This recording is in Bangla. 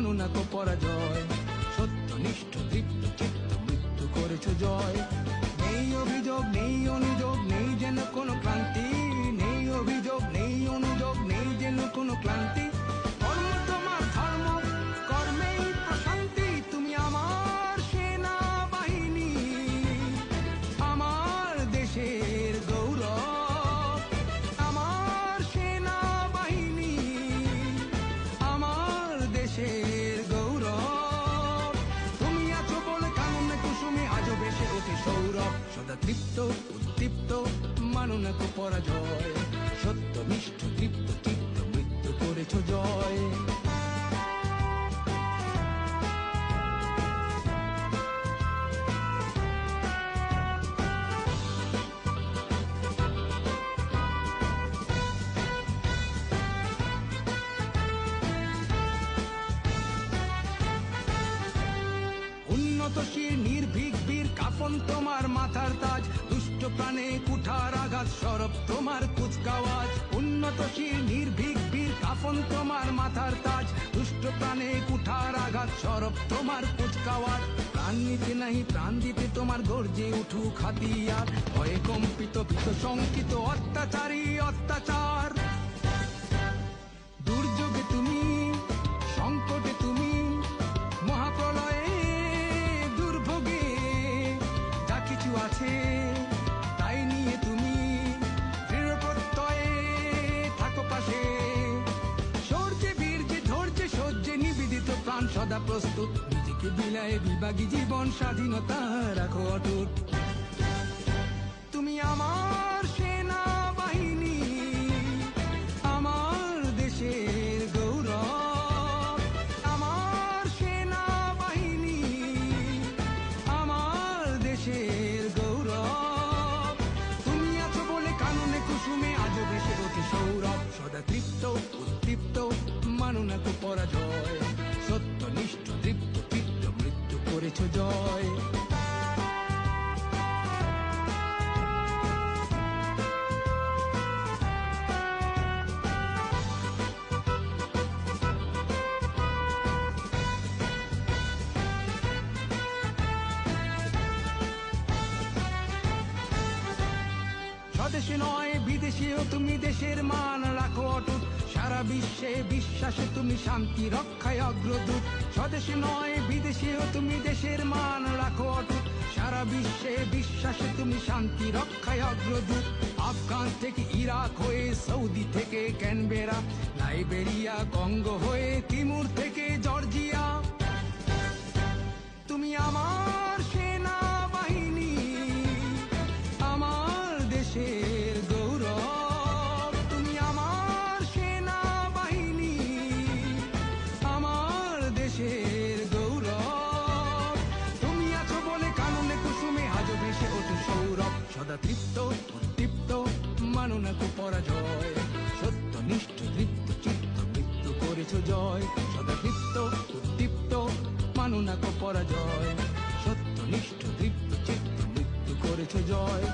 মানো না কো পরাজয়। সত্যনিষ্ঠ দীপ্ত চিত্ত মৃত্যু করেছ জয়। নেই অভিযোগ নেই অনুযোগ নেই যেন কোনো ক্লান্তি, নেই অভিযোগ নেই অনুযোগ নেই যেন কোনো ক্লান্তি। কর্ম তোমার ধর্ম কর্মেই প্রশান্তি। তুমি আমার সেনাবাহিনী, আমার দেশের গৌরব। আমার সেনাবাহিনী, আমার দেশের গৌরব। তুমি আছো বলে কাননে কুসুমে আজও বেশে ওঠে সৌরভ। সদা তৃপ্ত উদ্দীপ্ত মানো না কো পরাজয়। সত্যনিষ্ঠ তৃপ্ত চিত্ত মৃত্যু করেছ জয়। উন্নতশীল নির্ভীক বীর কাফন তোমার মাথার তাজ। দুষ্ট প্রাণে কুঠার আঘাত সরব তোমার কুচকাওয়াজ। উন্নতশীল নির্ভীক বীর কাফন তোমার মাথার তাজ। দুষ্ট প্রাণে কুঠার আঘাত সরব তোমার কুচকাওয়াজ। প্রাণ নিতে নাহি প্রাণ দিতে তোমার গর্জে উঠুক হাতিয়ার। ভয়ে কম্পিত ভীত শঙ্কিত অত্যাচারী অত্যাচার। দুর্যোগে তুমি, সংকটে তুমি, মহাপ্রলয়ে দুর্ভোগে যা কিছু আছে তাই নিয়ে তুমি দৃঢ় প্রত্যয়ে থাকো পাশে। শৌর্যে বীর্যে ধৈর্যে সহ্যে নিবেদিত প্রাণ সদা প্রস্তুত। নিজেকে বিলায়ে বিভাগী জীবন স্বাধীনতা রাখো অটুট। তুমি আমার সেনাবাহিনী, আমার দেশের গৌরব। আমার সেনাবাহিনী, আমার দেশের গৌরব। তুমি আছো বলে কাননে কুসুমে আজও বেশে ওঠে সৌরভ। সদা তৃপ্ত উদ্দীপ্ত মানো না কো পরাজয়। সত্যনিষ্ঠ তৃপ্ত চিত্ত মৃত্যু করেছ জয়। স্বদেশে নয় বিদেশেও তুমি দেশের মান রাখো অটুট। সারা বিশ্বে বিশ্বাসে তুমি শান্তি রক্ষায় অগ্রদূত। স্বদেশে নয় বিদেশেও তুমি দেশের মান রাখো অটুট। সারা বিশ্বে বিশ্বাসে তুমি শান্তি রক্ষায় অগ্রদূত। আফগান থেকে ইরাক হয়ে, সৌদি থেকে ক্যানবেরা, লাইবেরিয়া কঙ্গো হয়ে, তিমুর থেকে জর্জিয়া। তুমি আমার সেনাবাহিনী, আমার দেশের গৌরব। তুমি আমার সেনাবাহিনী, আমার দেশের গৌরব। তুমি আছো বলে কাননে কুসুমে আজও ভেসে ওঠে সৌরভ। সদা তৃপ্ত উদ্দীপ্ত মানো না কো পরাজয়। সত্যনিষ্ঠ তৃপ্ত চিত্ত মৃত্যু করেছ জয়। সদা তৃপ্ত উদ্দীপ্ত মানো না কো পরাজয়। সত্যনিষ্ঠ তৃপ্ত চিত্ত মৃত্যু করেছ জয়।